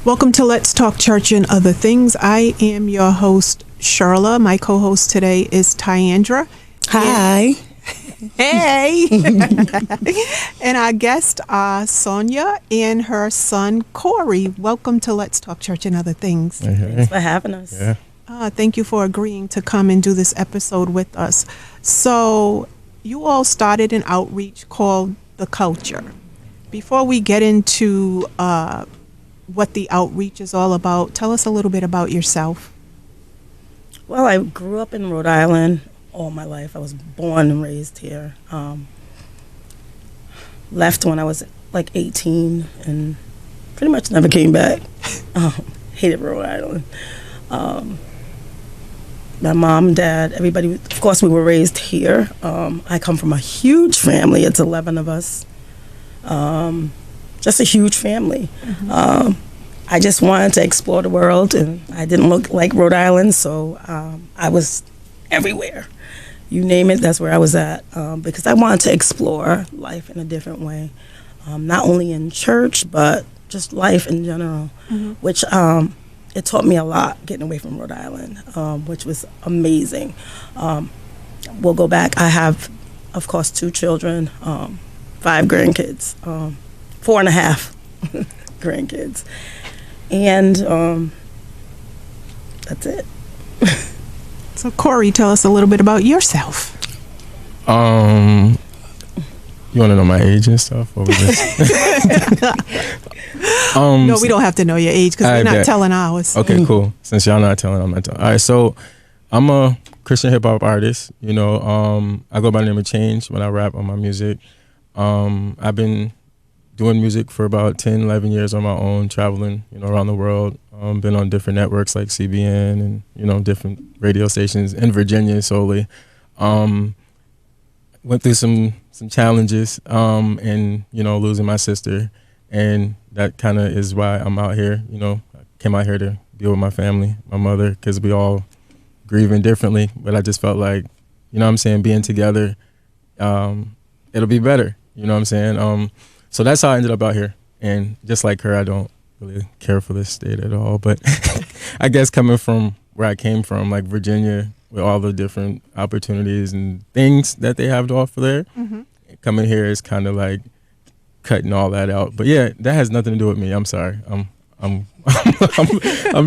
Welcome to Let's Talk Church and Other Things. I am your host, Sherla. My co-host today is Tyandra. Hi. Hey. And our guest are Sonya and her son, Corey. Welcome to Let's Talk Church and Other Things. Hey. Thanks for having us. Yeah. Thank you for agreeing to come and do this episode with us. So you all started an outreach called The Culture. Before we get into what the outreach is all about, tell us a little bit about yourself. Well, I grew up in Rhode Island all my life. I was born and raised here. Left when I was like 18 and pretty much never came back. Hated Rhode Island. My mom, dad, everybody, of course, we were raised here. I come from a huge family. It's 11 of us. Just a huge family. Mm-hmm. I just wanted to explore the world, and I didn't look like Rhode Island, so I was everywhere. You name it, that's where I was at, because I wanted to explore life in a different way, not only in church, but just life in general, mm-hmm. which it taught me a lot getting away from Rhode Island, which was amazing. We'll go back. I have, of course, 2 children, 5 grandkids, 4.5 grandkids, and that's it. So Corey, tell us a little bit about yourself. You want to know my age and stuff? Or no, we don't have to know your age because we're not telling ours. Okay, cool. Since y'all not telling, I'm not telling. All right, so I'm a Christian hip hop artist. You know, I go by the name of Change when I rap on my music. I've been doing music for about 10, 11 years on my own, traveling, around the world. Been on different networks like CBN and, different radio stations in Virginia solely. Went through some challenges and, losing my sister. And that kind of is why I'm out here, I came out here to be with my family, my mother, because we all grieving differently. But I just felt like, being together, it'll be better. You know what I'm saying? So that's how I ended up out here. And just like her, I don't really care for this state at all. But I guess coming from where I came from, like Virginia, with all the different opportunities and things that they have to offer there, mm-hmm. coming here is kind of like cutting all that out. But yeah, that has nothing to do with me. I'm sorry. I'm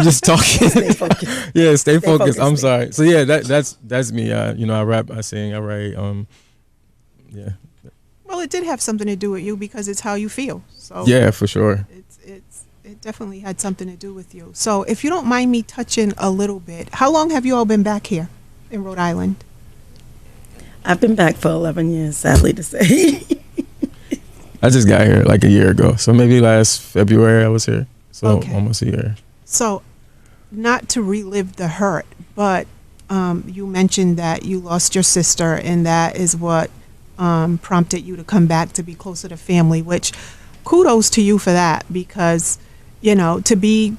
just talking. Stay focused. Yeah, stay focused. I'm sorry. So yeah, that's me. I rap, I sing, I write. Yeah. Well, it did have something to do with you because it's how you feel. So yeah, for sure. It definitely had something to do with you. So if you don't mind me touching a little bit, how long have you all been back here in Rhode Island? I've been back for 11 years, sadly to say. I just got here like a year ago. So maybe last February I was here. So almost a year. So not to relive the hurt, but you mentioned that you lost your sister and that is what prompted you to come back to be closer to family, which kudos to you for that because, to be,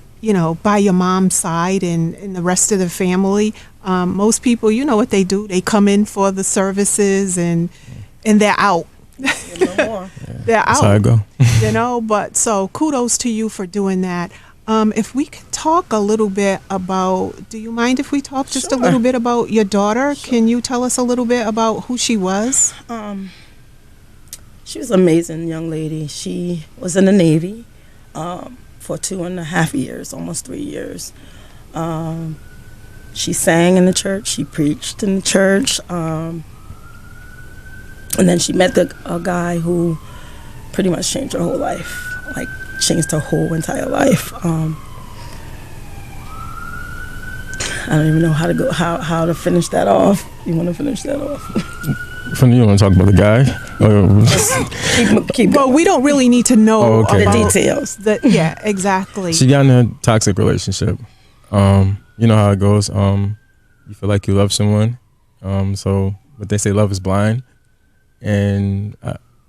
by your mom's side and the rest of the family, most people, what they do, they come in for the services and they're out. They're out. That's how I go. But so kudos to you for doing that. If we could talk a little bit about, do you mind if we talk just a little bit about your daughter? Sure. Can you tell us a little bit about who she was? She was an amazing young lady. She was in the Navy for 2.5 years, almost 3 years. She sang in the church. She preached in the church. And then she met a guy who pretty much changed her whole life, like changed her whole entire life. I don't even know how to finish that off. You want to finish that off? You want to talk about the guy? Keep well, we don't really need to know the details. Yeah, exactly. She got in a toxic relationship. You know how it goes. You feel like you love someone. So what they say, love is blind. And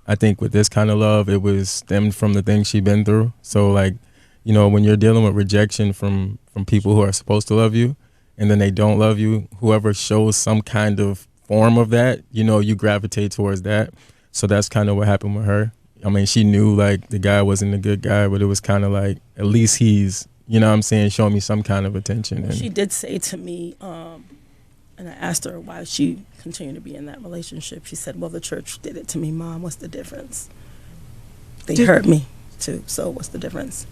I think with this kind of love, it was stemmed from the things she'd been through. So like, when you're dealing with rejection from people who are supposed to love you, and then they don't love you, whoever shows some kind of form of that, you gravitate towards that. So that's kind of what happened with her. I mean, she knew like the guy wasn't a good guy, but it was kind of like, at least he's, you know what I'm saying, showing me some kind of attention. And She did say to me, and I asked her why she continued to be in that relationship. She said, well, the church did it to me, Mom. What's the difference? They hurt me too, so what's the difference?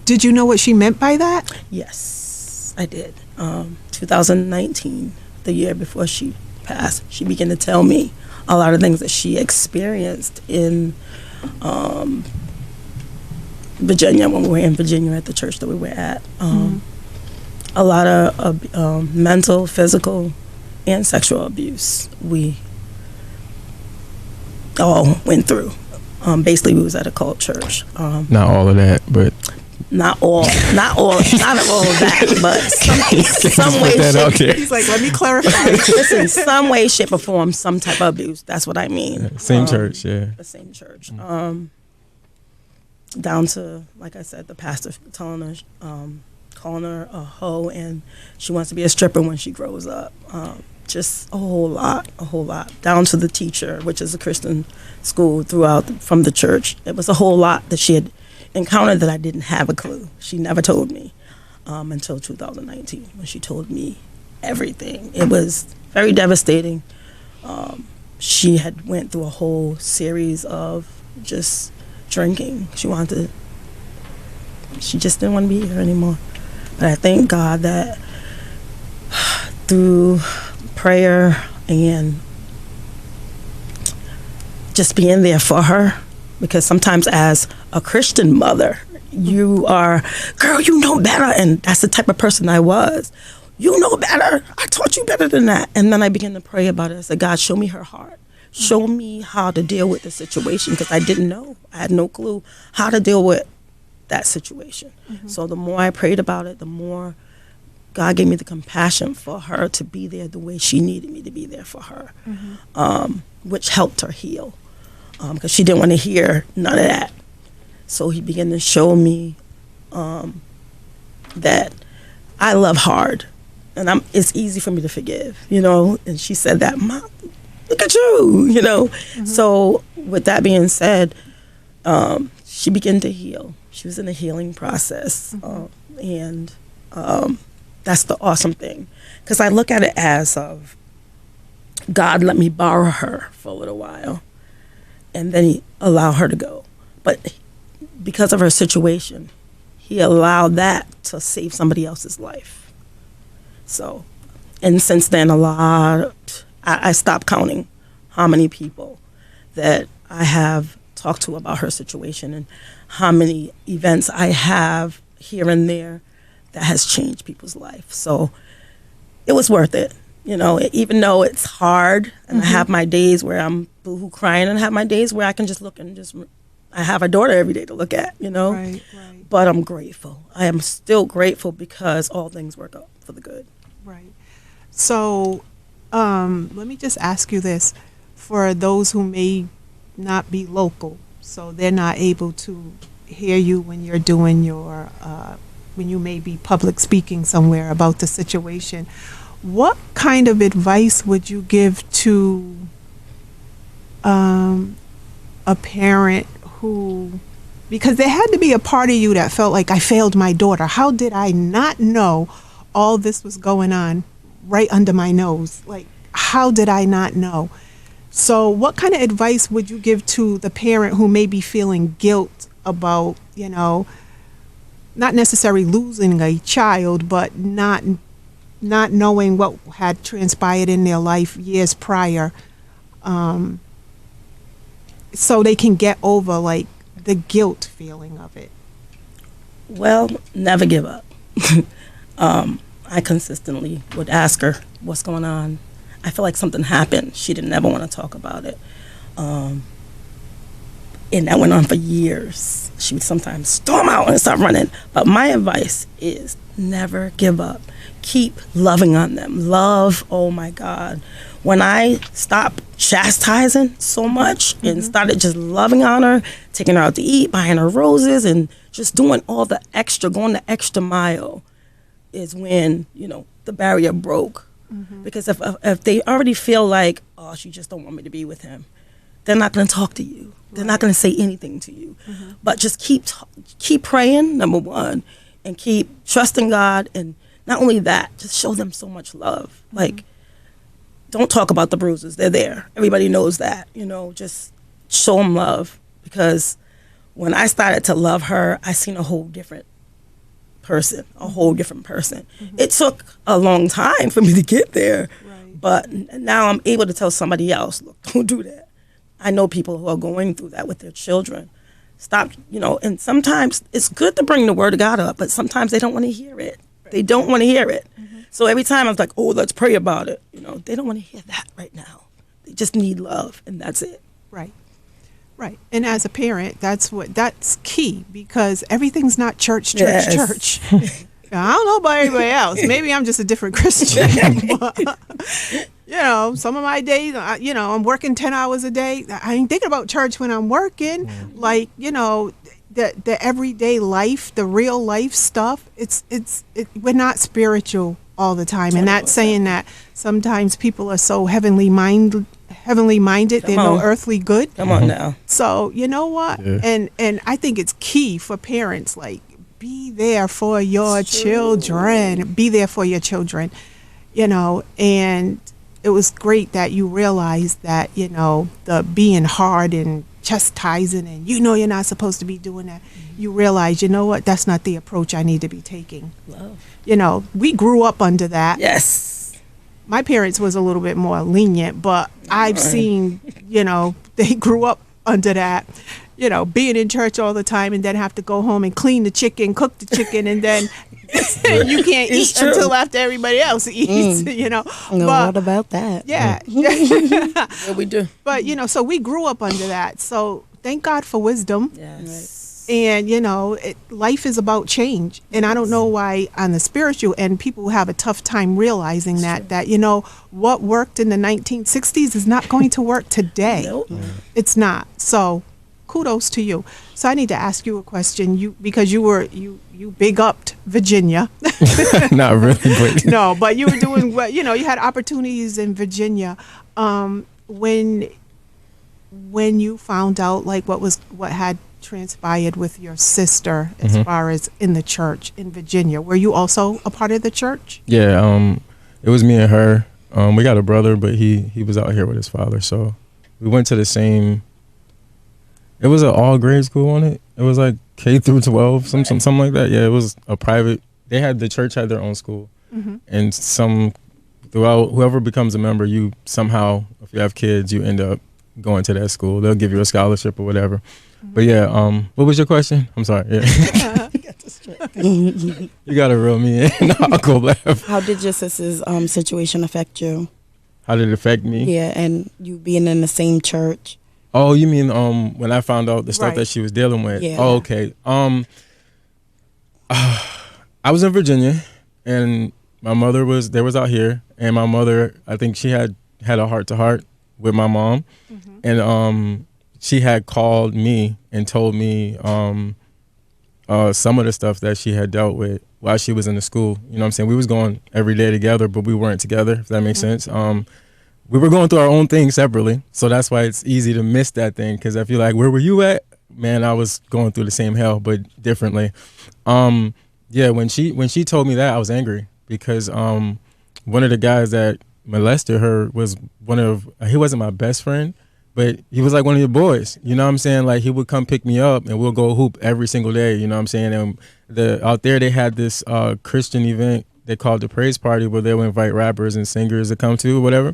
Did you know what she meant by that? Yes, I did. 2019, the year before she passed, she began to tell me a lot of things that she experienced in Virginia, when we were in Virginia at the church that we were at. A lot of mental, physical, and sexual abuse we all went through. Basically, we was at a cult church. not all of that, but Not all of that, but some way, put that out there. He's like, let me clarify. listen, some way, shape, or form, some type of abuse. That's what I mean. Same church, yeah. The same church. Down to, like I said, the pastor telling her, calling her a hoe, and she wants to be a stripper when she grows up. Just a whole lot. Down to the teacher, which is a Christian school from the church. It was a whole lot that she had encountered that I didn't have a clue. She never told me until 2019 when she told me everything. It was very devastating. She had went through a whole series of just drinking. She just didn't want to be here anymore. But I thank God that through prayer and just being there for her, because sometimes as a Christian mother, you are, girl, you know better. And that's the type of person I was. You know better. I taught you better than that. And then I began to pray about it. I said, God, show me her heart. Show me how to deal with the situation, because I didn't know. I had no clue how to deal with that situation. So the more I prayed about it, the more God gave me the compassion for her to be there the way she needed me to be there for her, which helped her heal. Because she didn't want to hear none of that. So he began to show me that I love hard, and it's easy for me to forgive, you know. And she said that, Mom, look at you, you know. So with that being said, she began to heal. She was in a healing process, and that's the awesome thing, because I look at it as of God let me borrow her for a little while, and then he allowed her to go. But because of her situation, he allowed that to save somebody else's life. So, and since then, I stopped counting how many people that I have talked to about her situation, and how many events I have here and there that has changed people's life. So it was worth it. You know, even though it's hard, and I have my days where I'm boohoo crying, and I have my days where I can just look and I have a daughter every day to look at, you know. Right. But I'm grateful. I am still grateful, because all things work out for the good. Right. So let me just ask you this. For those who may not be local, so they're not able to hear you when you're doing your, when you may be public speaking somewhere about the situation, what kind of advice would you give to a parent who, because there had to be a part of you that felt like, I failed my daughter. How did I not know all this was going on right under my nose? Like, how did I not know? So what kind of advice would you give to the parent who may be feeling guilt about, you know, not necessarily losing a child, but not knowing what had transpired in their life years prior, so they can get over like the guilt feeling of it? Well, never give up. I consistently would ask her, what's going on? I feel like something happened. She didn't ever want to talk about it. And that went on for years. She would sometimes storm out and start running. But my advice is never give up. Keep loving on them. Love, oh my God. When I stopped chastising so much and started just loving on her, taking her out to eat, buying her roses, and just doing all the extra, going the extra mile, is when, you know, the barrier broke. Because if they already feel like, oh, she just don't want me to be with him, they're not going to talk to you. They're not going to say anything to you. But just keep praying, number one, and keep trusting God. And not only that, just show them so much love. Like, don't talk about the bruises. They're there. Everybody knows that. Just show them love. Because when I started to love her, I seen a whole different person. It took a long time for me to get there. Right. But now I'm able to tell somebody else, look, don't do that. I know people who are going through that with their children. Stop, and sometimes it's good to bring the word of God up, but sometimes they don't want to hear it. They don't want to hear it. So every time I was like, oh, let's pray about it. They don't want to hear that right now. They just need love, and that's it. Right. And as a parent, that's key, because everything's not church. I don't know about everybody else. Maybe I'm just a different Christian. But, some of my days, I'm working 10 hours a day. I ain't thinking about church when I'm working. Like, the everyday life, the real life stuff. We're not spiritual all the time. And that's saying that sometimes people are so heavenly minded, they're no earthly good. Come on now. So, you know what? Yeah. And I think it's key for parents, like, be there for your children. Be there for your children, and it was great that you realized that, the being hard and chastising and, you're not supposed to be doing that. You realize, what? That's not the approach I need to be taking. Love. We grew up under that. Yes. My parents was a little bit more lenient, but I've seen, they grew up under that. Being in church all the time and then have to go home and clean the chicken, cook the chicken, and then you can't eat until after everybody else eats, No, but, what about that? Yeah. Yeah, we do. But, so we grew up under that. So thank God for wisdom. Yes. And, life is about change. And I don't know why on the spiritual end, people have a tough time realizing that what worked in the 1960s is not going to work today. Nope. It's not. So kudos to you. So I need to ask you a question. Because you big upped Virginia. Not really, but no, but you were doing well. You had opportunities in Virginia. When you found out like what had transpired with your sister as far as in the church in Virginia, were you also a part of the church? Yeah, it was me and her. We got a brother, but he was out here with his father, so we went to the same. It was an all grade school on it. It was like K through 12, something like that. Yeah, it was a private. The church had their own school, and throughout whoever becomes a member, you somehow, if you have kids, you end up going to that school. They'll give you a scholarship or whatever. But yeah, what was your question? I'm sorry. Yeah. You gotta reel me in. I'll go laugh. How did your sister's situation affect you? How did it affect me? Yeah, and you being in the same church. Oh, you mean when I found out the stuff that she was dealing with? Yeah. Oh, okay. I was in Virginia, and my mother was out here, and my mother, I think she had a heart-to-heart with my mom, and she had called me and told me some of the stuff that she had dealt with while she was in the school. You know what I'm saying? We was going every day together, but we weren't together, if that makes sense. We were going through our own thing separately, so that's why it's easy to miss that thing, because if you're like, where were you at? Man, I was going through the same hell, but differently. Yeah, when she told me that, I was angry, because one of the guys that molested her was he wasn't my best friend, but he was like one of your boys. You know what I'm saying? Like, he would come pick me up and we'll go hoop every single day. You know what I'm saying? And out there they had this Christian event they called the Praise Party, where they would invite rappers and singers to come to or whatever.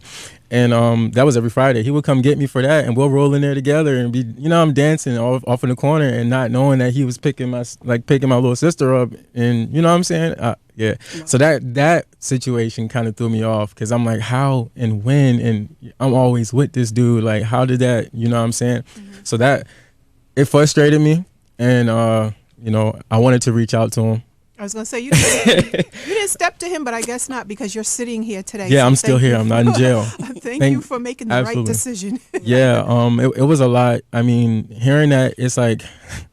And that was every Friday. He would come get me for that, and we'll roll in there together and be, I'm dancing off in the corner and not knowing that he was picking my little sister up, and you know what I'm saying? Yeah. So that situation kind of threw me off, because I'm like, how and when, and I'm always with this dude. Like, how did that, you know what I'm saying? Mm-hmm. So that, it frustrated me, and I wanted to reach out to him. I was going to say, you didn't step to him, but I guess not, because you're sitting here today. Yeah, so I'm still here. I'm not in jail. Thank you for making the right decision. Yeah, it was a lot. I mean, hearing that, it's like,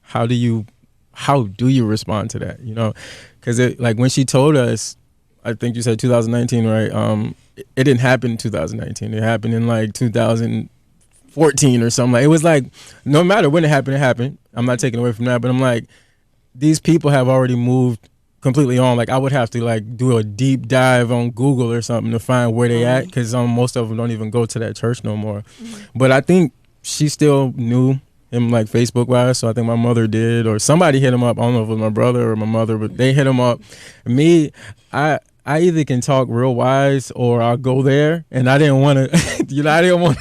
how do you respond to that? Because like when she told us, I think you said 2019, right? It didn't happen in 2019. It happened in like 2014 14 or something. Like, it was like, no matter when it happened. I'm not taking away from that, but I'm like, these people have already moved completely on. Like, I would have to like do a deep dive on Google or something to find where they at, because most of them don't even go to that church no more. But I think she still knew him, like, Facebook wise. So I think my mother did, or somebody hit him up. I don't know if it was my brother or my mother, but they hit him up. Me, I either can talk real wise or I'll go there, and I didn't want to, I didn't want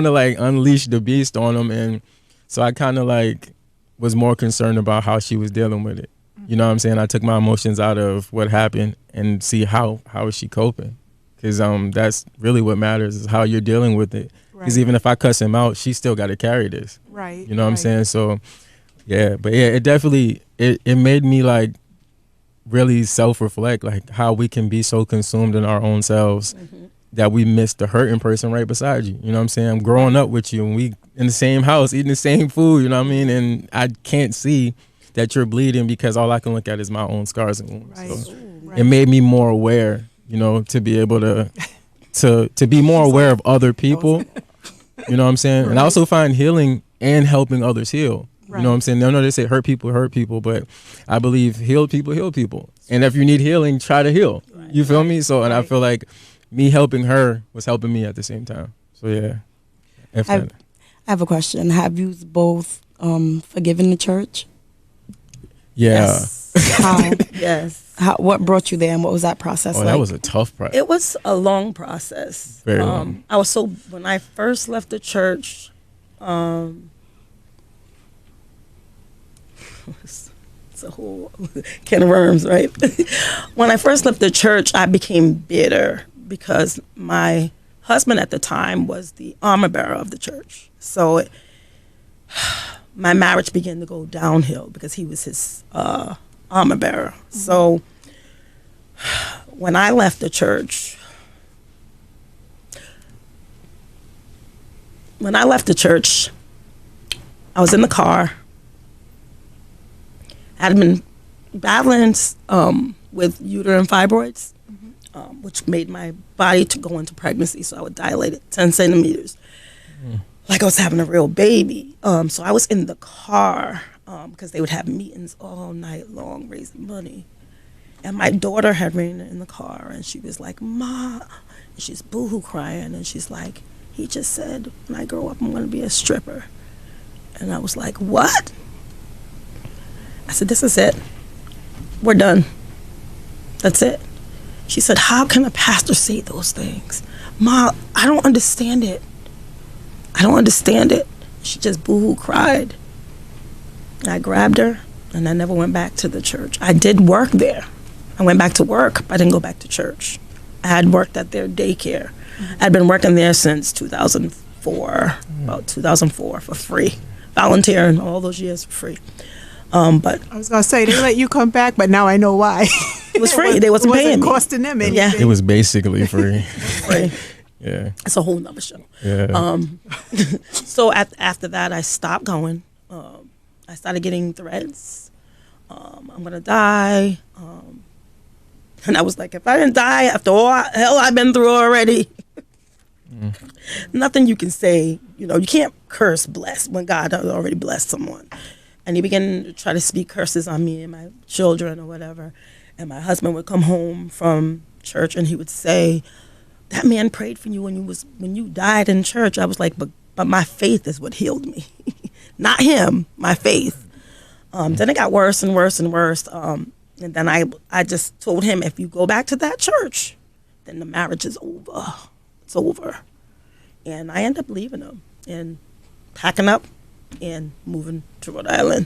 to like unleash the beast on him, and so I kind of like was more concerned about how she was dealing with it. You know what I'm saying? I took my emotions out of what happened and see how is she coping, because that's really what matters, is how you're dealing with it. Because even if I cuss him out, she still got to carry this. Right. You know what I'm saying? So yeah, but yeah, it definitely it made me like really self-reflect, like how we can be so consumed in our own selves that we miss the hurting person right beside you. You know what I'm saying? I'm growing up with you and we in the same house, eating the same food, you know what I mean? And I can't see that you're bleeding because all I can look at is my own scars and wounds. Right. So it made me more aware, to be able to be more aware of other people. You know what I'm saying? And I also find healing and helping others heal. You know what I'm saying? No, they say hurt people, but I believe healed people heal people. And if you need healing, try to heal. You feel me? So, and I feel like me helping her was helping me at the same time. So yeah. I have a question. Have you both forgiven the church? Yeah. Yes. How? Yes. What brought you there, and what was that process like? That was a tough process. It was a long process. Very long. When I first left the church, it's a whole can of worms, right? When I first left the church, I became bitter because my husband at the time was the armor bearer of the church. So my marriage began to go downhill because he was his armor bearer. So when I left the church, I was in the car. I had been battling with uterine fibroids, which made my body to go into pregnancy. So I would dilate it 10 centimeters, like I was having a real baby. So I was in the car because they would have meetings all night long raising money. And my daughter had ran in the car, and she was like, "Ma," and she's boo-hoo crying, and she's like, "He just said when I grow up I'm going to be a stripper." And I was like, "What?" I said, "This is it. We're done. That's it." She said, "How can a pastor say those things?" "Ma, I don't understand it. I don't understand it." She just boo-hoo cried. I grabbed her, and I never went back to the church. I did work there. I went back to work, but I didn't go back to church. I had worked at their daycare. I'd been working there since 2004, about 2004, for free. Volunteering all those years for free. But I was gonna say they let you come back, but now I know why. it was free. They wasn't paying me. Costing them anything. Yeah. It was basically free. Free. Yeah. It's a whole nother show. Yeah. So after that, I stopped going. I started getting threats. I'm gonna die. And I was like, if I didn't die after all hell I've been through already, nothing you can say. You can't curse bless when God has already blessed someone. And he began to try to speak curses on me and my children or whatever. And my husband would come home from church and he would say, "That man prayed for you when you died in church." I was like, but my faith is what healed me. Not him, my faith. Then it got worse and worse and worse. And then I just told him, if you go back to that church, then the marriage is over. It's over. And I ended up leaving him and packing up and moving to Rhode Island.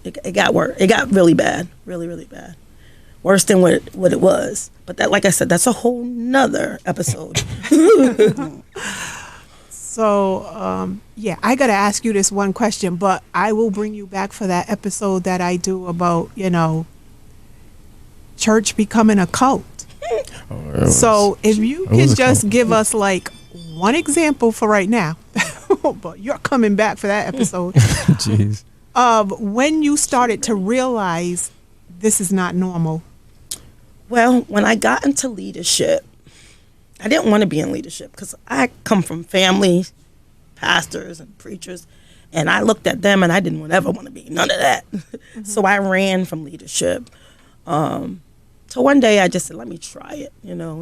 It got worse. It got really bad, really, really bad. Worse than what it was. But that, like I said, that's a whole nother episode. So, yeah, I got to ask you this one question, but I will bring you back for that episode that I do about, church becoming a cult. So if you can just give us like one example for right now, but you're coming back for that episode. Jeez. Of when you started to realize this is not normal. Well, when I got into leadership, I didn't want to be in leadership because I come from family pastors and preachers. And I looked at them and I didn't ever want to be none of that. So I ran from leadership. So one day I just said, let me try it,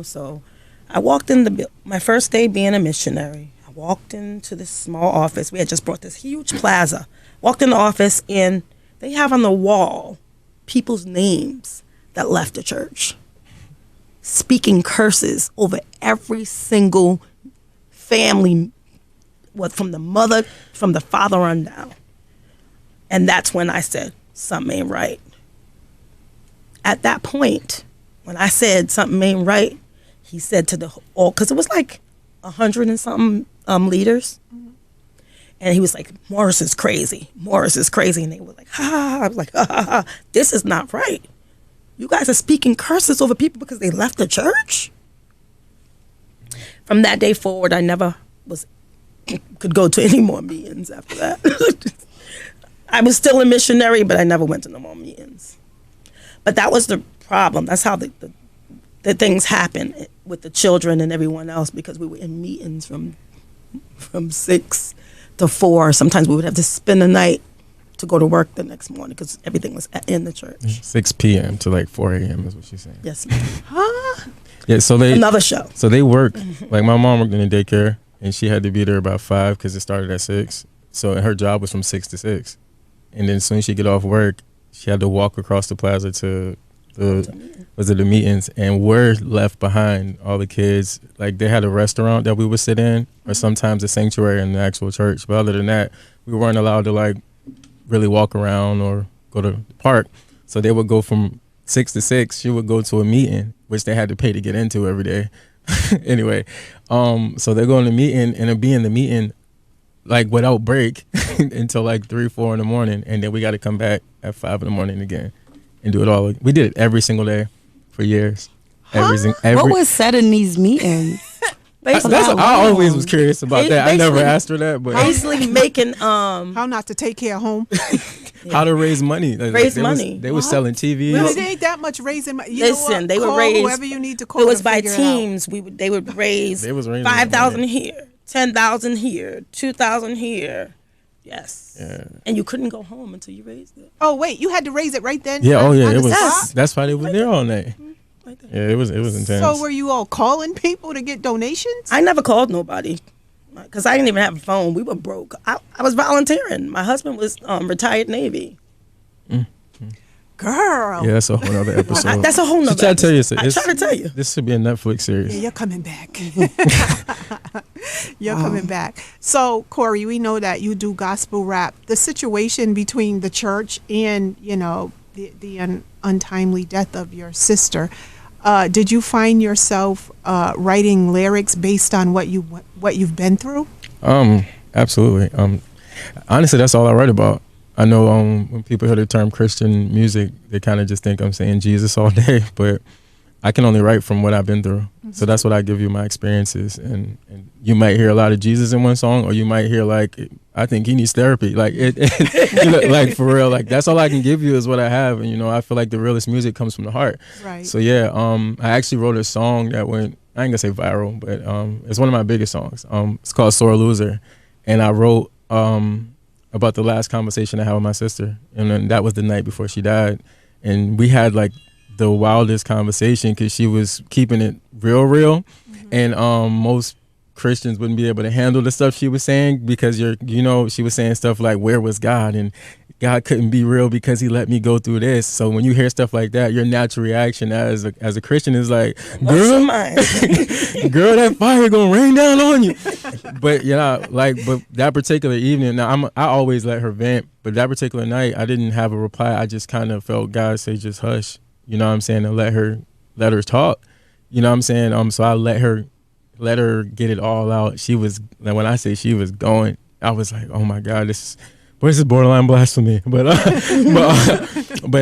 So I walked in my first day being a missionary. I walked into this small office. We had just bought this huge plaza. Walked in the office and they have on the wall people's names that left the church, speaking curses over every single family, from the father on down. And that's when I said, something ain't right. At that point, when I said something ain't right, he said to because it was like 100 and something leaders. And he was like, Morris is crazy. Morris is crazy. And they were like, ha, ha, ha. I was like, ha, ha, ha. This is not right. You guys are speaking curses over people because they left the church? From that day forward, I never could go to any more meetings after that. I was still a missionary, but I never went to no more meetings. But that was the problem. That's how the things happen with the children and everyone else, because we were in meetings from 6 to 4. Sometimes we would have to spend the night to go to work the next morning because everything was in the church. 6 p.m. to like 4 a.m. is what she's saying. Yes, ma'am. Huh? Yeah, so another show. So they work. Like my mom worked in a daycare, and she had to be there about 5 because it started at 6. So her job was from 6 to 6, and then as soon as she get off work, she had to walk across the plaza to the meetings, and we're left behind, all the kids. Like they had a restaurant that we would sit in, or sometimes a sanctuary in the actual church. But other than that, we weren't allowed to like really walk around or go to the park. So they would go from 6 to 6. She would go to a meeting, which they had to pay to get into every day. Anyway, so they're going to meeting, and it'll be in the meeting like without break until like 3, 4 in the morning, and then we got to come back at 5 in the morning again and do it all. We did it every single day for years. Every What was said in these meetings? I always was curious about that. I never asked her that, but basically making how not to take care of home. How to raise money. They were selling TVs. Well, it ain't that much raising money. Listen, they would call raise whoever you need to call. It was by teams. They would raise they was 5,000 here, 10,000 here, 2,000 here. Yes. Yeah. And you couldn't go home until you raised it. Oh wait, you had to raise it right then? Yeah. Oh yeah. It was. That's why they were there all night. Right there. Yeah, it was intense. So were you all calling people to get donations? I never called nobody because I didn't even have a phone. We were broke. I was volunteering. My husband was retired Navy. Girl. Yeah, that's a whole other episode. That's a whole nother episode. I try to tell you. This should be a Netflix series. Yeah, you're coming back. You're coming back. So, Corey, we know that you do gospel rap. The situation between the church and, the untimely death of your sister, did you find yourself writing lyrics based on what you've been through? Absolutely. Honestly, that's all I write about. I know when people hear the term Christian music, they kind of just think I'm saying Jesus all day, but I can only write from what I've been through. Mm-hmm. So that's what I give you, my experiences. And you might hear a lot of Jesus in one song, or you might hear like, I think he needs therapy. Like like for real, like that's all I can give you is what I have. And I feel like the realest music comes from the heart. Right. So yeah, I actually wrote a song that went, I ain't gonna say viral, but it's one of my biggest songs. It's called Sore Loser. And I wrote about the last conversation I had with my sister. And then that was the night before she died. And we had like the wildest conversation because she was keeping it real. Mm-hmm. And most Christians wouldn't be able to handle the stuff she was saying because she was saying stuff like, where was God? And God couldn't be real because he let me go through this. So when you hear stuff like that, your natural reaction as a Christian is like, girl, girl, that fire gonna rain down on you. But but that particular evening, now I always let her vent, but that particular night I didn't have a reply. I just kind of felt God say, just hush, you know what I'm saying, and let her talk, you know what I'm saying. So I let her get it all out. She was, when I say she was going, I was like, oh my God, this is borderline blasphemy. But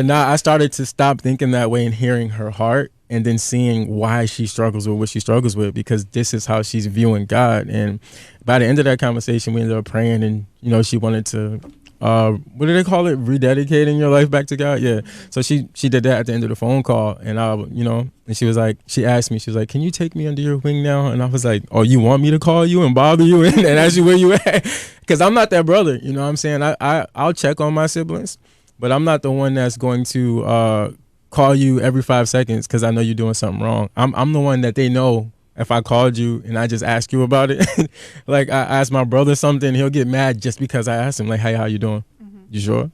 now I started to stop thinking that way and hearing her heart, and then seeing why she struggles with what she struggles with, because this is how she's viewing God. And by the end of that conversation, we ended up praying, and she wanted to what do they call it? Rededicating your life back to God. Yeah. So she did that at the end of the phone call, and and she was like, she asked me, she was like, can you take me under your wing now? And I was like, oh, you want me to call you and bother you and ask you where you at? Because I'm not that brother. You know what I'm saying? I'll check on my siblings, but I'm not the one that's going to call you every 5 seconds because I know you're doing something wrong. I'm the one that they know. If I called you and I just ask you about it, like I ask my brother something, he'll get mad just because I asked him, like, hey, how you doing? You sure?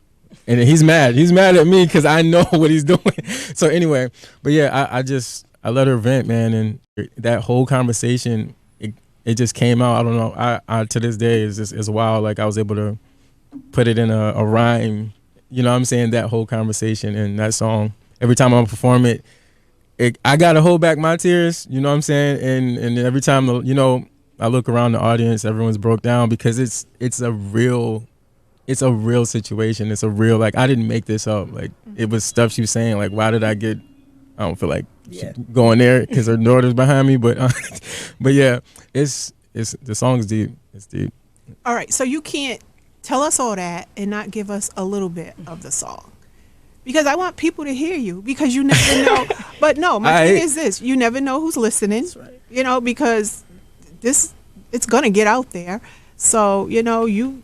And then he's mad. He's mad at me because I know what he's doing. So anyway, but yeah, I let her vent, man. And that whole conversation, it just came out. I don't know. I to this day is wild. Like I was able to put it in a rhyme. You know what I'm saying? That whole conversation and that song. Every time I perform it, I gotta hold back my tears, you know what I'm saying, and every time I look around the audience, everyone's broke down because it's a real situation. It's a real, like, I didn't make this up. Like it was stuff she was saying. Like, why did I don't feel like going there because her daughter's behind me, but yeah, it's the song's deep. It's deep. All right, so you can't tell us all that and not give us a little bit of the song. Because I want people to hear you, because you never know. But no, my thing is this: you never know who's listening. That's right. Because it's gonna get out there. So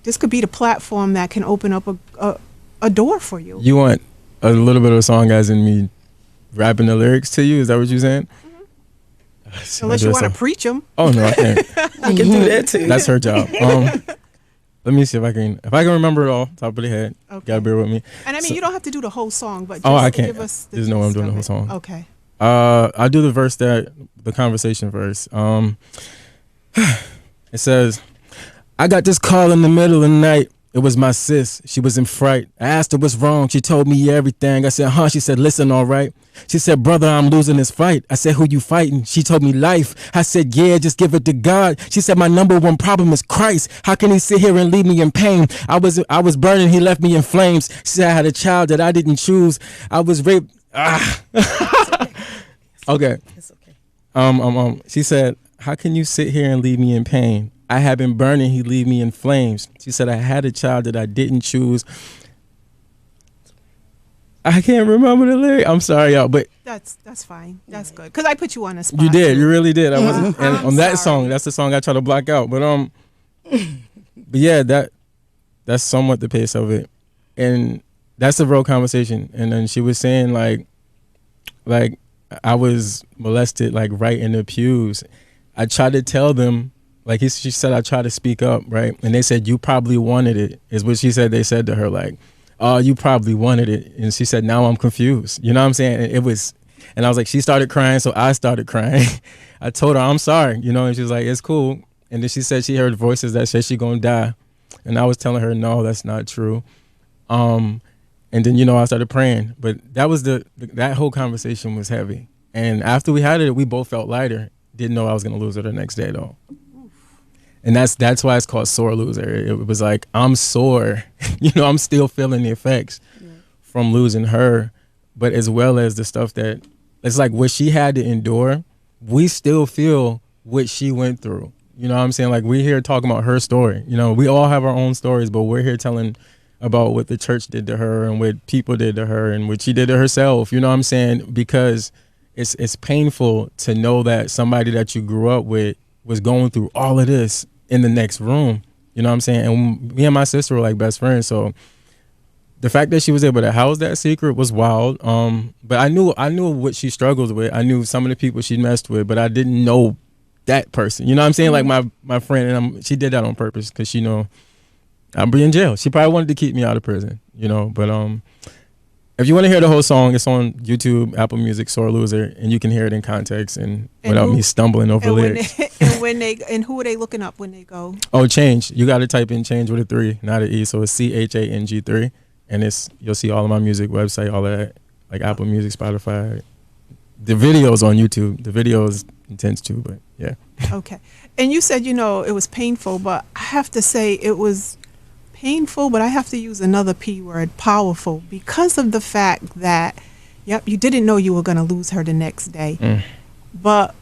this could be the platform that can open up a door for you. You want a little bit of a song, as in me rapping the lyrics to you? Is that what you're saying? Mm-hmm. Unless you want to preach them. Oh no, I can't. I can do that too. That's her job. Let me see if I can remember it all, top of the head. Okay. Gotta bear with me. And I mean, you don't have to do the whole song, but just I can't. Give us There's no way I'm doing the whole song. Okay. I'll do the conversation verse. It says, I got this call in the middle of the night. It was my sis. She was in fright. I asked her what's wrong. She told me everything. I said, huh? She said, listen, all right. She said, brother, I'm losing this fight. I said, who you fighting? She told me life. I said, yeah, just give it to God. She said, my number one problem is Christ. How can he sit here and leave me in pain? I was burning. He left me in flames. She said, I had a child that I didn't choose. I was raped. Okay. It's okay. She said, how can you sit here and leave me in pain? I had been burning, he leave me in flames. She said, I had a child that I didn't choose. I can't remember the lyric. I'm sorry, y'all, but that's fine. That's good. Because I put you on the spot. You did. You really did. I wasn't. And I'm on that sorry. song, that's the song I try to block out. But yeah, that's somewhat the pace of it, and that's a real conversation. And then she was saying like I was molested like right in the pews. I tried to tell them. Like she said, I tried to speak up, right? And they said, you probably wanted it, is what she said. They said to her, like, oh, you probably wanted it. And she said, now I'm confused. You know what I'm saying? And I was like, she started crying, so I started crying. I told her, I'm sorry, and she was like, it's cool. And then she said she heard voices that said she gonna die. And I was telling her, no, that's not true. And then, I started praying. But that was that whole conversation was heavy. And after we had it, we both felt lighter. Didn't know I was gonna lose her the next day, though. And that's why it's called Sore Loser. It was like, I'm sore. I'm still feeling the effects from losing her, but as well as the stuff that, it's like what she had to endure, we still feel what she went through. You know what I'm saying? Like, we're here talking about her story. We all have our own stories, but we're here telling about what the church did to her and what people did to her and what she did to herself. You know what I'm saying? Because it's painful to know that somebody that you grew up with was going through all of this in the next room. You know what I'm saying? And me and my sister were like best friends. So the fact that she was able to house that secret was wild. But I knew what she struggled with. I knew some of the people she messed with, but I didn't know that person. You know what I'm saying? Like my friend, and she did that on purpose because she know I'd be in jail. She probably wanted to keep me out of prison, But if you want to hear the whole song, it's on YouTube, Apple Music, Sore Loser, and you can hear it in context and without me stumbling over lyrics. And who are they looking up when they go? Oh, Change. You got to type in Change with a 3, not an E. So it's CHANG3, and you'll see all of my music, website, all of that, like Apple Music, Spotify. The video's on YouTube. The video is intense too, but yeah. Okay. And you said, it was painful, but I have to say it was painful, but I have to use another P word, powerful, because of the fact that, you didn't know you were going to lose her the next day. But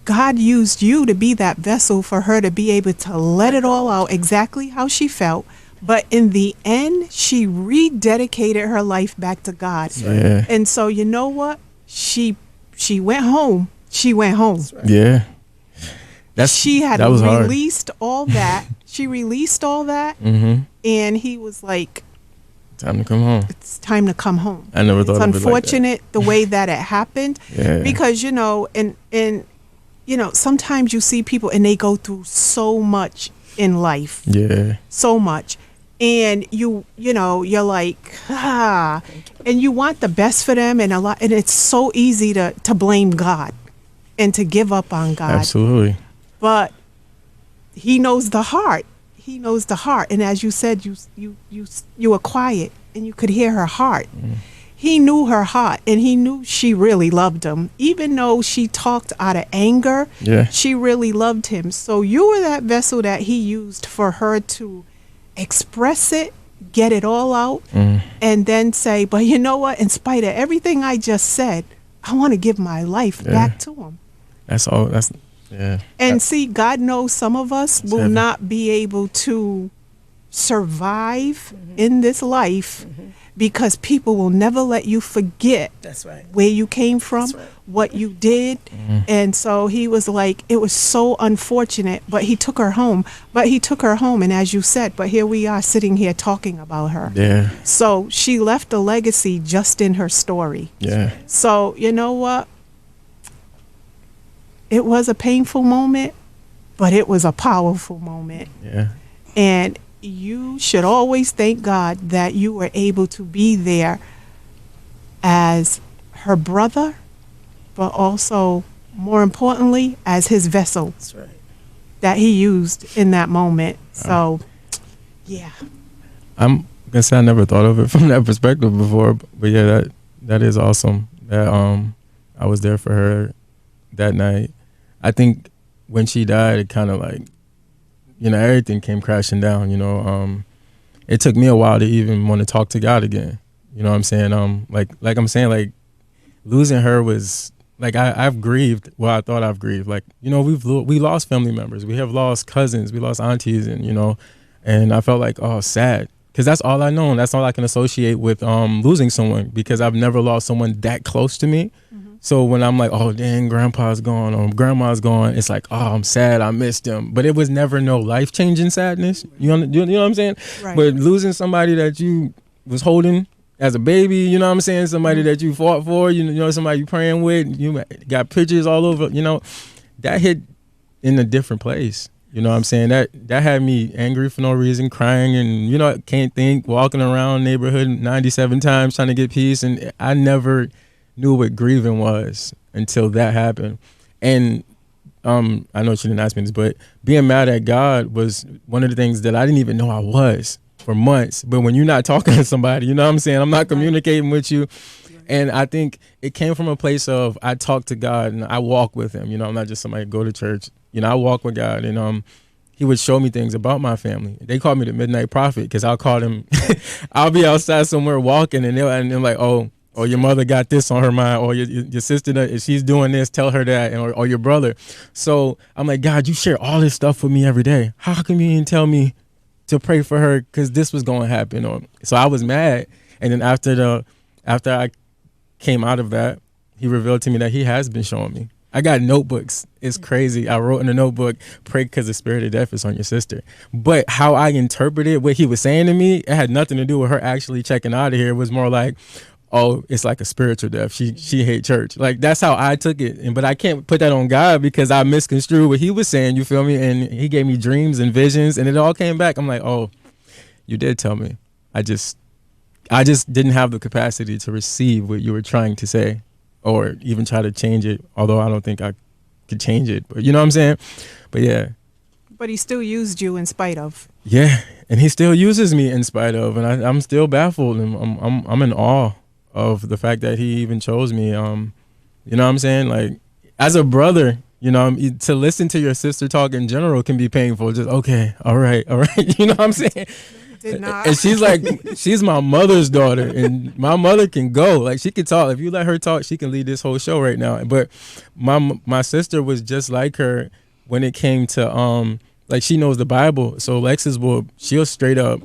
God used you to be that vessel for her to be able to let it all out exactly how she felt, But in the end, she rededicated her life back to God. Yeah. And so you know what? She went home. She went home. Yeah. She had that was hard. released all that. She released all that. Mm-hmm. And he was like, Time to come home. it's time to come home. I never thought It's of it like that. unfortunate the way that it happened. Yeah. Because, you know, and you know, sometimes you see people and they go through so much in life. Yeah. So much. And you know, you're like, and you want the best for them, and it's so easy to blame God and to give up on God. Absolutely. But he knows the heart. He knows the heart. And as you said, you were quiet and you could hear her heart. He knew her heart, and he knew she really loved him. Even though she talked out of anger, she really loved him. So you were that vessel that he used for her to express it, get it all out, and then say, but you know what? In spite of everything I just said, I want to give my life back to him. That's all. That's, yeah. And see, God knows some of us will heavy. not be able to survive in this life because people will never let you forget That's right. where you came from, That's right. what you did. And so he was like, it was so unfortunate, but he took her home. And as you said, but here we are sitting here talking about her. Yeah. So she left a legacy just in her story. Yeah. So you know what? It was a painful moment, but it was a powerful moment. Yeah. And you should always thank God that you were able to be there as her brother, but also, more importantly, as his vessel That's right. that he used in that moment. So, yeah. I'm gonna say I never thought of it from that perspective before, but yeah, that is awesome. That I was there for her that night. I think when she died, it kind of like, you know, everything came crashing down. You know, it took me a while to even want to talk to God again. You know what I'm saying? Like I'm saying, like losing her was like I've grieved. Well, I thought I've grieved. Like, you know, we lost family members. We have lost cousins. We lost aunties, and you know, and I felt like, oh, sad. Because that's all I know, and that's all I can associate with losing someone, because I've never lost someone that close to me. So when I'm like, oh, dang, grandpa's gone or grandma's gone, it's like, oh, I'm sad, I missed them. But it was never no life-changing sadness. You know what I'm saying? Right. But losing somebody that you was holding as a baby, you know what I'm saying? Somebody that you fought for, you know, somebody you praying with, you got pictures all over, you know, that hit in a different place. You know what I'm saying? That had me angry for no reason, crying, and, you know, can't think, walking around neighborhood 97 times trying to get peace. And I never knew what grieving was until that happened. And I know she didn't ask me this, but being mad at God was one of the things that I didn't even know I was for months. But when you're not talking to somebody, you know what I'm saying? I'm not communicating with you. And I think it came from a place of I talk to God and I walk with him. You know, I'm not just somebody who go to church. You know, I walk with God, and he would show me things about my family. They call me the Midnight Prophet, because I'll call them. I'll be outside somewhere walking, and they're like, oh, your mother got this on her mind, or your sister, if she's doing this, tell her that, or your brother. So I'm like, God, you share all this stuff with me every day. How come you didn't tell me to pray for her, because this was going to happen? So I was mad, and then after I came out of that, he revealed to me that he has been showing me. I got notebooks. It's crazy. I wrote in a notebook, pray because the spirit of death is on your sister. But how I interpreted what he was saying to me, it had nothing to do with her actually checking out of here. It was more like, oh, it's like a spiritual death. She hate church. Like, that's how I took it. But I can't put that on God, because I misconstrued what he was saying, you feel me? And he gave me dreams and visions, and it all came back. I'm like, oh, you did tell me. I just didn't have the capacity to receive what you were trying to say, or even try to change it, although I don't think I could change it. But you know what I'm saying? But yeah. But he still used you in spite of. Yeah, and he still uses me in spite of, and I'm still baffled, and I'm in awe of the fact that he even chose me. You know what I'm saying? Like, as a brother, you know, to listen to your sister talk in general can be painful. Just, okay, all right. You know what I'm saying? Did not. And she's like, she's my mother's daughter, and my mother can go. Like, she can talk. If you let her talk, she can lead this whole show right now. But my sister was just like her when it came to like, she knows the Bible. So she'll straight up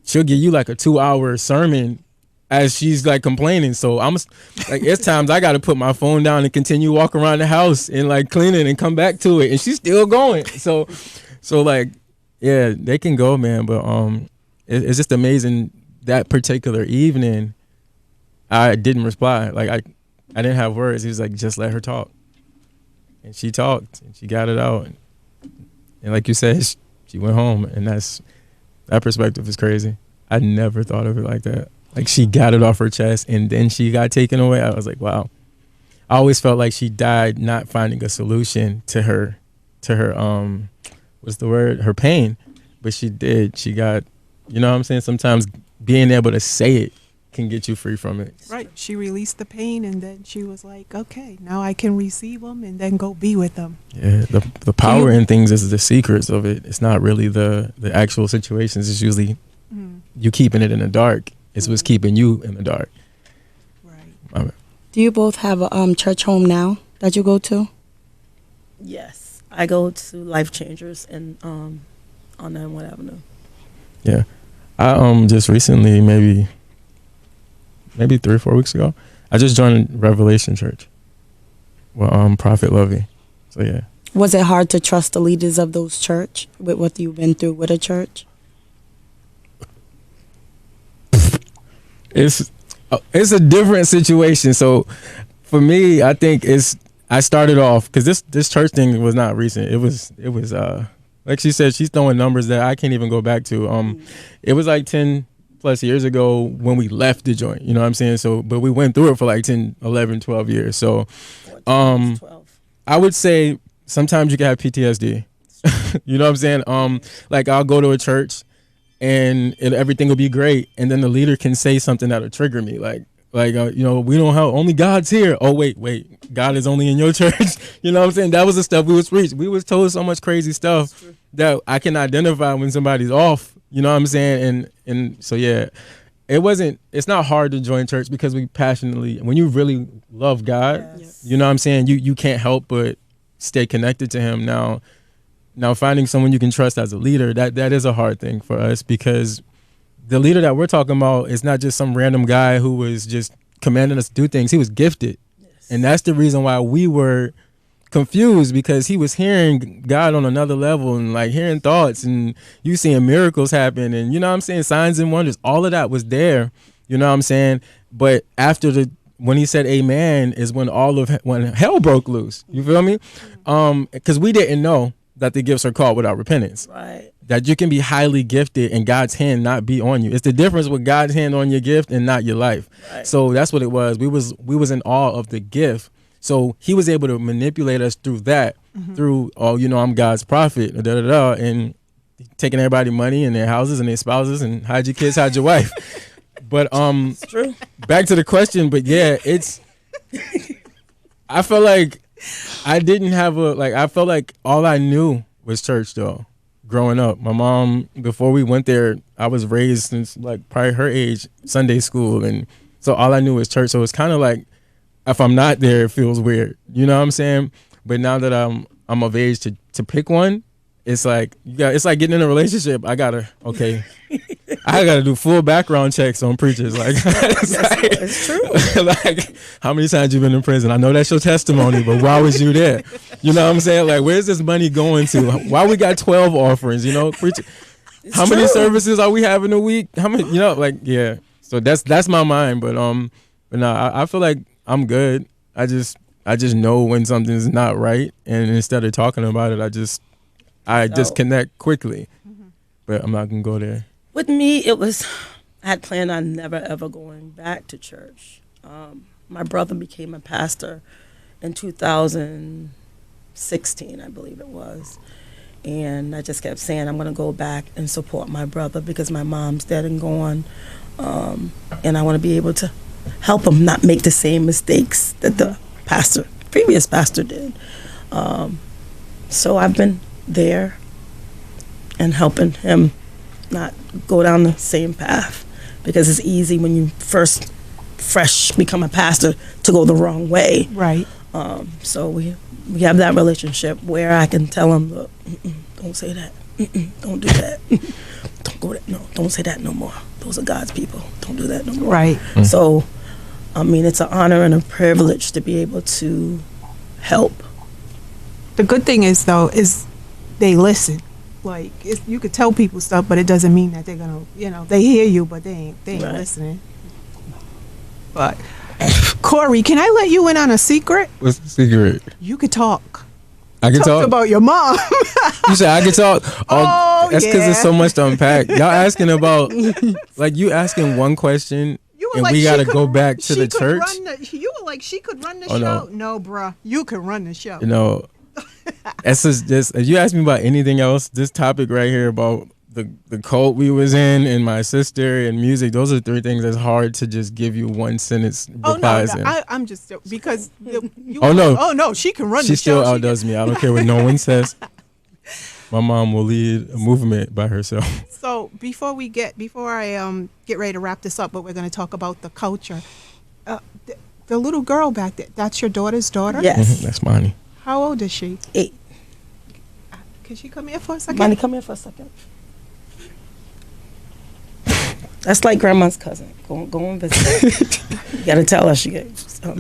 she'll give you like a 2-hour sermon as she's like complaining. So I'm like, it's times I got to put my phone down and continue walk around the house and like clean it and come back to it, and she's still going. So like, yeah, they can go, man. But it's just amazing. That particular evening, I didn't reply. Like I didn't have words. He was like, just let her talk, and she talked and she got it out. And like you said, she went home, and that perspective is crazy. I never thought of it like that. Like she got it off her chest and then she got taken away. I was like, wow. I always felt like she died not finding a solution to her what's the word? Her pain. But she did. She got, you know what I'm saying? Sometimes being able to say it can get you free from it. Right. She released the pain, and then she was like, okay, now I can receive them and then go be with them. Yeah, the power in things is the secrets of it. It's not really the actual situations. It's usually you keeping it in the dark. It's what's keeping you in the dark. Right. Do you both have a church home now that you go to? Yes, I go to Life Changers in on Elmwood Avenue. Yeah, I just recently, maybe 3 or 4 weeks ago, I just joined Revelation Church. Well, Prophet Lovey. So yeah. Was it hard to trust the leaders of those church with what you've been through with a church? It's a different situation. So for me, I think I started off because this church thing was not recent. It was like she said, she's throwing numbers that I can't even go back to. It was like 10 plus years ago when we left the joint, you know what I'm saying? So, but we went through it for like 10, 11, 12 years. So, 12. I would say sometimes you can have PTSD. You know what I'm saying? Like I'll go to a church and everything will be great, and then the leader can say something that'll trigger me, like you know, we don't have, only God's here. Oh wait, God is only in your church. You know what I'm saying? That was the stuff we was preached. We was told so much crazy stuff that I can identify when somebody's off. You know what I'm saying? And so yeah, it's not hard to join church because we passionately, when you really love God, yes. You know what I'm saying? You can't help but stay connected to Him. Now finding someone you can trust as a leader, that is a hard thing for us, because the leader that we're talking about is not just some random guy who was just commanding us to do things. He was gifted. Yes. And that's the reason why we were confused, because he was hearing God on another level and like hearing thoughts, and you seeing miracles happen, and you know what I'm saying, signs and wonders. All of that was there. You know what I'm saying? But when he said amen is when when hell broke loose. You feel me? Because we didn't know that the gifts are called without repentance. Right. That you can be highly gifted and God's hand not be on you. It's the difference with God's hand on your gift and not your life. Right. So that's what it was. We was in awe of the gift. So he was able to manipulate us through that, through, you know, I'm God's prophet, and taking everybody money and their houses and their spouses, and hide your kids, hide your wife. But it's true. Back to the question, but yeah, I felt like I didn't have I felt like all I knew was church though. Growing up, my mom, before we went there, I was raised since like probably her age, Sunday school, and so all I knew was church. So it's kind of like, if I'm not there, it feels weird. You know what I'm saying? But now that I'm of age to pick one, it's like it's like getting in a relationship. I gotta do full background checks on preachers. Like it's true. Like, how many times you been in prison? I know that's your testimony, but why was you there? You know what I'm saying? Like, where's this money going to? Why we got 12 offerings? You know, preacher. How many services are we having a week? How many? You know, like, yeah. So that's my mind. But no, I feel like I'm good. I just know when something's not right, and instead of talking about it, I disconnect quickly. But I'm not gonna go there. With me, I had planned on never ever going back to church. My brother became a pastor in 2016, I believe it was, and I just kept saying I'm gonna go back and support my brother because my mom's dead and gone, and I want to be able to help him not make the same mistakes that the previous pastor did. So I've been there and helping him not go down the same path, because it's easy when you fresh become a pastor to go the wrong way. Right. So we have that relationship where I can tell him, look, don't say that, don't do that. don't go that, no, don't say that no more. Those are God's people. Don't do that no more. Right. So, I mean, it's an honor and a privilege to be able to help. The good thing is, though, is they listen. Like, you could tell people stuff, but it doesn't mean that they're gonna, they hear you, but they ain't Right. listening. But Corey, can I let you in on a secret? What's the secret? You could talk. I can Talk talk about your mom. You said I can talk. Oh, that's because yeah. there's so much to unpack. Y'all asking about, like, you asking one question, You were and like, we she got to could go ru- back to she the could church. You were like, she could run the Oh, show. no. No, bruh, you could run the show. That's just if you ask me about anything else, this topic right here about the cult we was in and my sister and music, those are three things that's hard to just give you one sentence replies in. I'm just because you. Oh, no. Oh no, she can run She the show. still outdoes me. I don't care what no one says. My mom will lead a movement by herself. So before I get ready to wrap this up, but we're going to talk about the culture. The little girl back there, that's your daughter's daughter? Yes. That's Monty. How old is she? 8. Can she come here for a second? Money, come here for a second. That's like grandma's cousin. Go and visit. You gotta tell her she got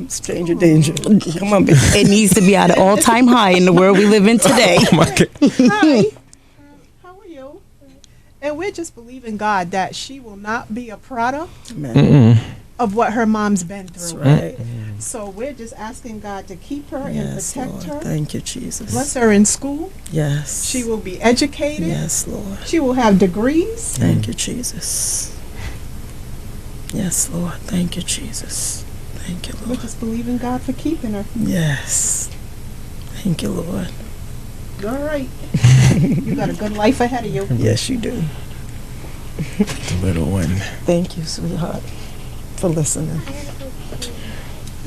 stranger danger. Come on, baby. It needs to be at an all-time high in the world we live in today. Oh my God. Hi. How are you? And we're just believing God that she will not be a product Man. of what her mom's been That's through. right. So we're just asking God to keep her and Yes, protect Lord. her. Thank you, Jesus. Bless her in school. Yes. She will be educated. Yes, Lord. She will have degrees. Thank you, Jesus. Yes, Lord. Thank you, Jesus. Thank you, We're Lord. just believing God for keeping her. Yes. Thank you, Lord. All right. You got a good life ahead of you. Yes, you do. The little one. Thank you, sweetheart, for listening.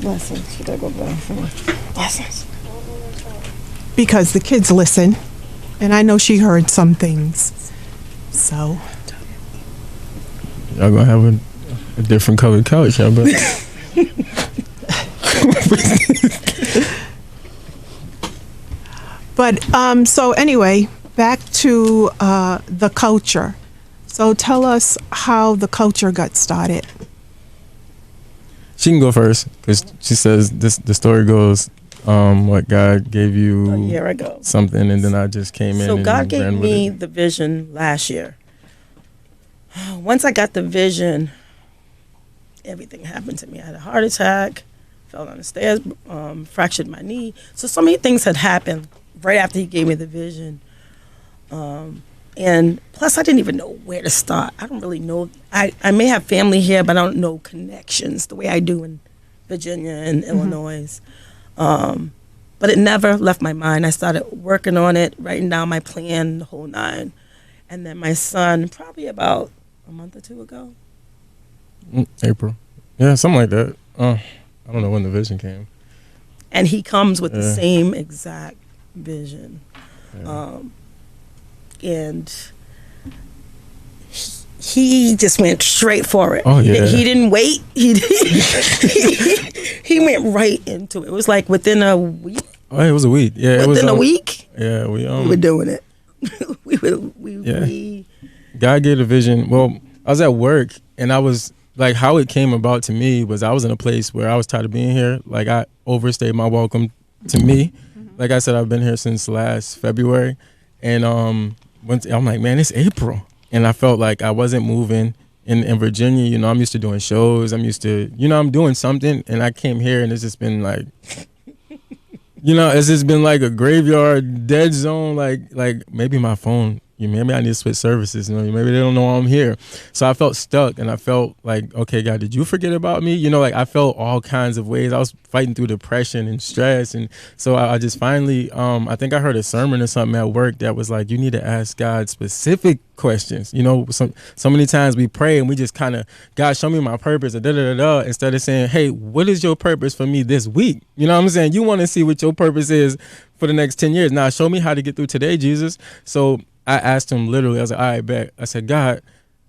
Blessings. Should I go back? Blessings. Because the kids listen. And I know she heard some things. So. Y'all gonna have a different colored couch, y'all, but But so anyway, back to the culture. So tell us how the culture got started. she can go first because she says the story goes, what God gave A you year ago. something, and then I just came in. So and God gave ran with me it. the vision last year. Once I got the vision, everything happened to me. I had a heart attack, fell down the stairs, fractured my knee. So many things had happened right after he gave me the vision. And plus, I didn't even know where to start. I don't really know. I may have family here, but I don't know connections the way I do in Virginia and Illinois. But it never left my mind. I started working on it, writing down my plan, the whole 9. And then my son, probably about a month or 2 ago. April. Yeah, something like that. I don't know when the vision came. And he comes with the Yeah. same exact vision. Yeah. And he just went straight for it. Oh, yeah. He didn't wait. He went right into it. It was like within a week. Oh, it was a week. Yeah, it was Within a week, Yeah, we we were doing it. we Yeah. God gave a vision. Well, I was at work, and I was like, how it came about to me was I was in a place where I was tired of being here. Like, I overstayed my welcome to me. Like I said, I've been here since last February, and once I'm like, man, it's April, and I felt like I wasn't moving in Virginia. You know, I'm used to doing shows. I'm used to, I'm doing something, and I came here, and it's just been like, it's just been like a graveyard, dead zone. Like maybe my phone. Maybe I need to switch services. Maybe they don't know I'm here. So I felt stuck, and I felt like, okay, God, did you forget about me? Like I felt all kinds of ways. I was fighting through depression and stress, and so I just finally, I think I heard a sermon or something at work that was like, you need to ask God specific questions. So many times we pray and we just kind of, God, show me my purpose, instead of saying, hey, what is your purpose for me this week? You know what I'm saying? You want to see what your purpose is for the next 10 years. Now show me how to get through today, Jesus. So I asked him literally, I was like, all right, bet. I said, God,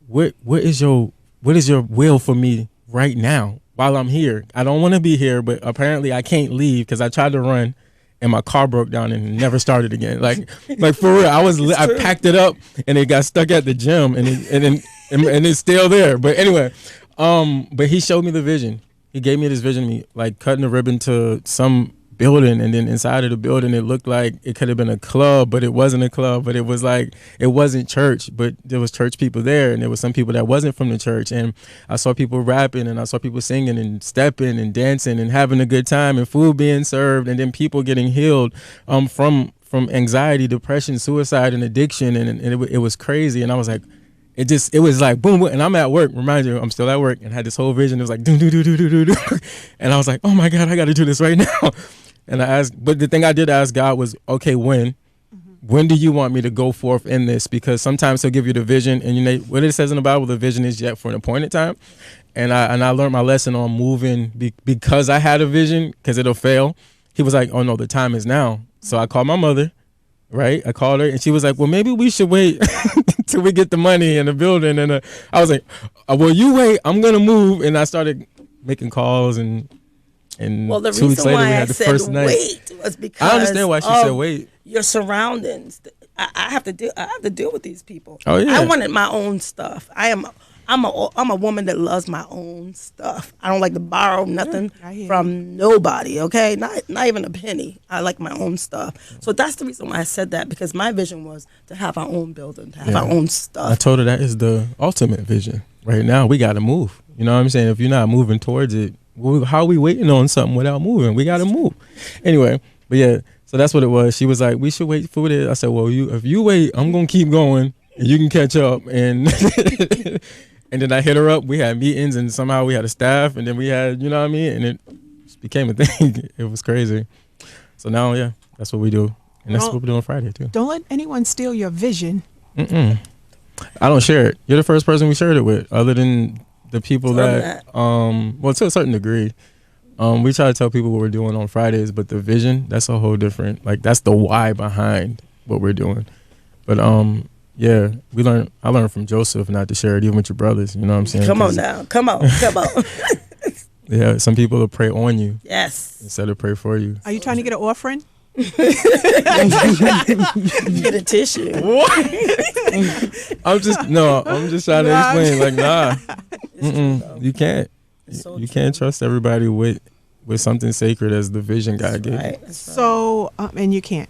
what is your will for me right now while I'm here? I don't want to be here, but apparently I can't leave because I tried to run and my car broke down and it never started again. Like for real, I packed it up and it got stuck at the gym and it's still there. But anyway, but he showed me the vision. He gave me this vision of me like cutting a ribbon to some building, and then inside of the building it looked like it could have been a club, but it wasn't a club. But it was like, it wasn't church, but there was church people there, and there was some people that wasn't from the church, and I saw people rapping, and I saw people singing and stepping and dancing and having a good time, and food being served, and then people getting healed from anxiety, depression, suicide, and addiction, and it was crazy. And I was like, it was like boom, boom, and I'm at work. Remind you, I'm still at work, and had this whole vision. It was like do do do do do do, and I was like, oh my God, I got to do this right now. And I asked, but the thing I did ask God was, okay, when do you want me to go forth in this? Because sometimes He'll give you the vision, and you know what it says in the Bible: the vision is yet for an appointed time. And I learned my lesson on moving because I had a vision, because it'll fail. He was like, oh no, the time is now. So I called my mother. Right, I called her, and she was like, "Well, maybe we should wait till we get the money in the building." And I was like, "Well, you wait. I'm gonna move." And I started making calls, and well, the 2 weeks reason later why we I had the said first night. wait was because I understand why she said wait. Your surroundings. I have to deal with these people. Oh yeah. I wanted my own stuff. I'm a woman that loves my own stuff. I don't like to borrow nothing from nobody, okay? Not even a penny. I like my own stuff. So that's the reason why I said that, because my vision was to have our own building, to have our own stuff. I told her that is the ultimate vision. Right now, we got to move. You know what I'm saying? If you're not moving towards it, how are we waiting on something without moving? We got to move. Anyway, but yeah, so that's what it was. She was like, we should wait for it. I said, well, if you wait, I'm going to keep going, and you can catch up. And and then I hit her up. We had meetings, and somehow we had a staff, and then we had, you know what I mean? And it just became a thing. It was crazy. So now, yeah, that's what we do. And that's what we do on Friday, too. Don't let anyone steal your vision. I don't share it. You're the first person we shared it with, other than the people that, well, to a certain degree. We try to tell people what we're doing on Fridays, but the vision, that's a whole different, like, that's the why behind what we're doing. But, yeah, I learned from Joseph not to share it even with your brothers. You know what I'm saying? Come on now. Come on. Yeah, some people will pray on you. Yes. Instead of pray for you. Are you trying to get an offering? Get a tissue. What? I'm just trying to explain. Like, nah, you can't. You can't trust everybody with something sacred as the vision God gave. Right. So, and you can't.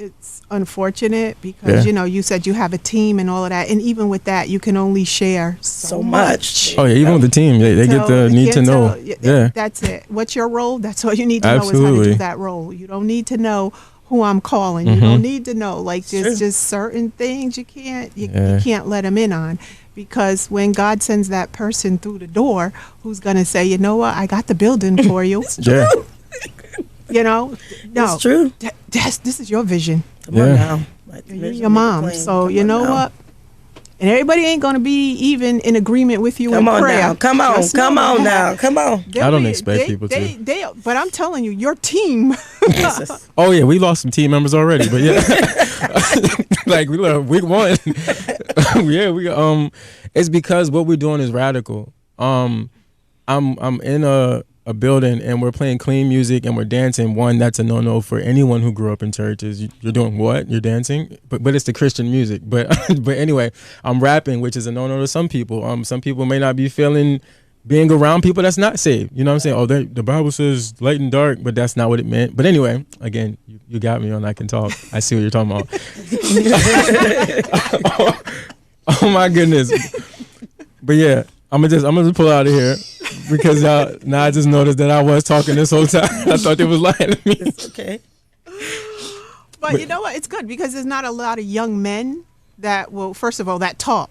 It's unfortunate because you said you have a team and all of that, and even with that, you can only share so much. Oh yeah, even with the team, they get the need to know. Yeah, that's it. What's your role? That's all you need to Absolutely. know is how to do that role. You don't need to know who I'm calling. You don't need to know there's just certain things you can't let them in on. Because when God sends that person through the door, who's going to say, you know what, I got the building for you. Yeah. No, it's true. This is your vision. Come on now. You're your mom. So you know what? And everybody ain't going to be even in agreement with you in prayer. Now. Come on now. Come on. I don't expect people to. But I'm telling you, your team. Oh yeah, we lost some team members already, but yeah, like we lost week 1. Yeah, it's because what we're doing is radical. I'm in a building and we're playing clean music and we're dancing. One, that's a no-no for anyone who grew up in churches. You're doing what? You're dancing, but it's the Christian music. But anyway, I'm rapping, which is a no-no to some people. Some people may not be feeling being around people that's not saved. You know what I'm saying? Oh, the Bible says light and dark, but that's not what it meant. But anyway, again, you got me on I Can Talk. I see what you're talking about. Oh my goodness. But yeah, I'm gonna just pull out of here because now I just noticed that I was talking this whole time. I thought they was lying to me. It's okay. But you know what? It's good because there's not a lot of young men that will, first of all, that talk.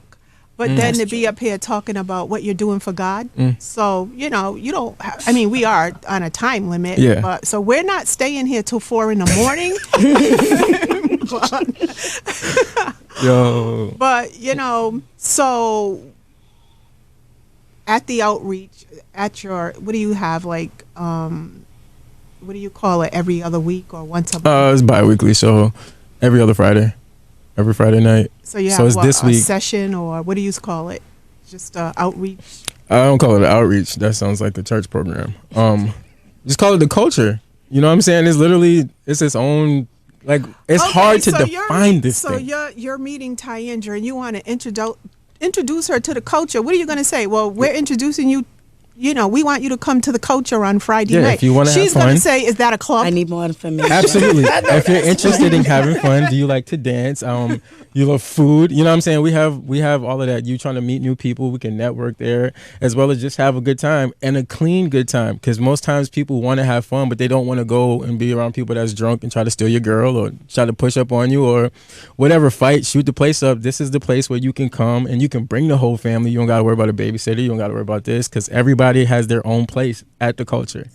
But then to be up here talking about what you're doing for God. So, you don't, we are on a time limit. Yeah. But, so we're not staying here till 4 a.m. Yo. But, so at the outreach, at your, what do you have, what do you call it, every other week or once a month? It's bi-weekly, so every other Friday. Every Friday night. So you have it's this week. A session or what do you call it? Just outreach? I don't call it an outreach. That sounds like a church program. Just call it the culture. You know what I'm saying? It's literally, it's its own, like, it's Okay, hard to so define this so thing. you're meeting Tyandra and you want to introduce her to the culture. What are you going to say? Well, we're introducing you. You know, we want you to come to the culture on Friday Yeah, night. if you wanna have She's going fun. to say, "Is that a club?" I need more information. Absolutely. If you're interested in having fun, do you like to dance? You love food. You know what I'm saying? We have all of that. You trying to meet new people, we can network there, as well as just have a good time and a clean good time. Because most times people want to have fun, but they don't want to go and be around people that's drunk and try to steal your girl or try to push up on you or whatever, fight, shoot the place up. This is the place where you can come and you can bring the whole family. You don't got to worry about a babysitter. You don't got to worry about this, because everybody has their own place at the culture.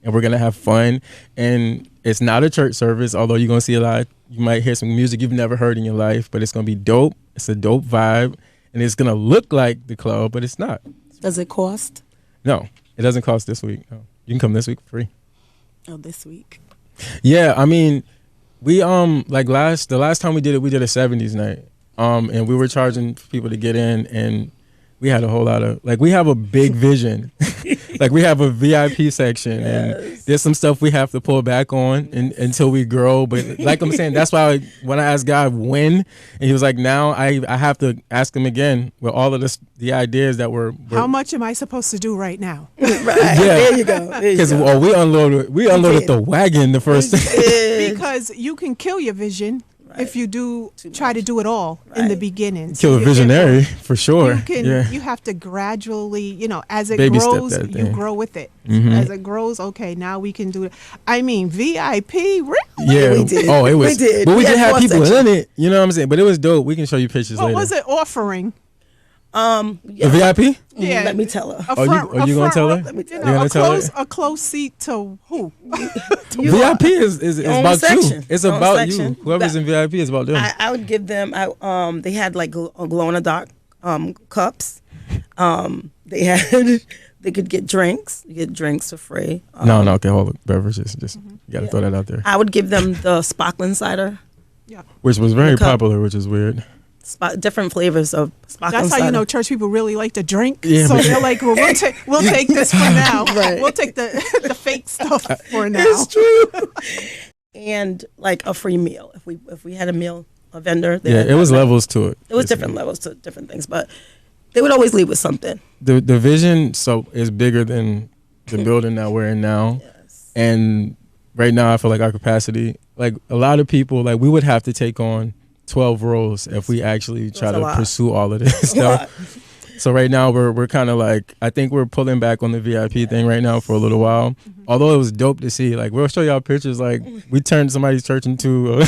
And we're going to have fun. And it's not a church service, although you're going to see a lot. You might hear some music you've never heard in your life, but it's going to be dope. It's a dope vibe. And it's going to look like the club, but it's not. Does it cost? No, it doesn't cost this week. No. You can come this week for free. Oh, this week. Yeah, I mean, we like the last time we did a 70s night. And we were charging people to get in, and we had a whole lot of, like, we have a big vision. Like, we have a VIP section, and there's some stuff we have to pull back on until we grow. But like I'm saying, that's why when I asked God when, and he was like, now I have to ask him again with all of the ideas that were How much am I supposed to do right now? Right. Yeah. There you go. Because we unloaded the wagon the first Because you can kill your vision if you try to do it all in the beginning. kill a you- visionary for sure. You have to gradually, as it Baby step grows, that you thing. grow with it. Mhm. As it grows, okay, now we can do it. I mean, VIP, really? Yeah. We did. Oh, it was. We did. But we We did had have four people sections. in it. You know what I'm saying? But it was dope. We can show you pictures What later. was it offering? The Yeah. VIP? Yeah. Let me tell her. A Oh, front- you a gonna front tell row- her? you You know, gonna tell her? a close seat to who? VIP is Your own about section. you. It's Your own about section. you. Whoever's in VIP is about them. I would give them. They had like glow in the dark cups. They had. They could get drinks. You get drinks for free. No, alcoholic beverages. Just you gotta throw that out there. I would give them the sparkling cider. Which was very The cup. popular, which is weird. Different flavors of sparkling That's how cider. you know church people really like to drink. Yeah, So but- they're like, well, we'll take this for now. Right. We'll take the fake stuff for now. It's true. And like a free meal. If we had a vendor. they Yeah, had it was that. levels to it. It was different levels to different things, but they would always leave with something. The vision is bigger than the building that we're in now. Yes. And right now I feel like our capacity, like a lot of people, like we would have to take on 12 roles if we actually try That's a to lot. pursue all of this stuff. So right now we're kind of like, I think we're pulling back on the VIP thing right now for a little while. Although it was dope to see, like we'll show y'all pictures, like we turned somebody's church into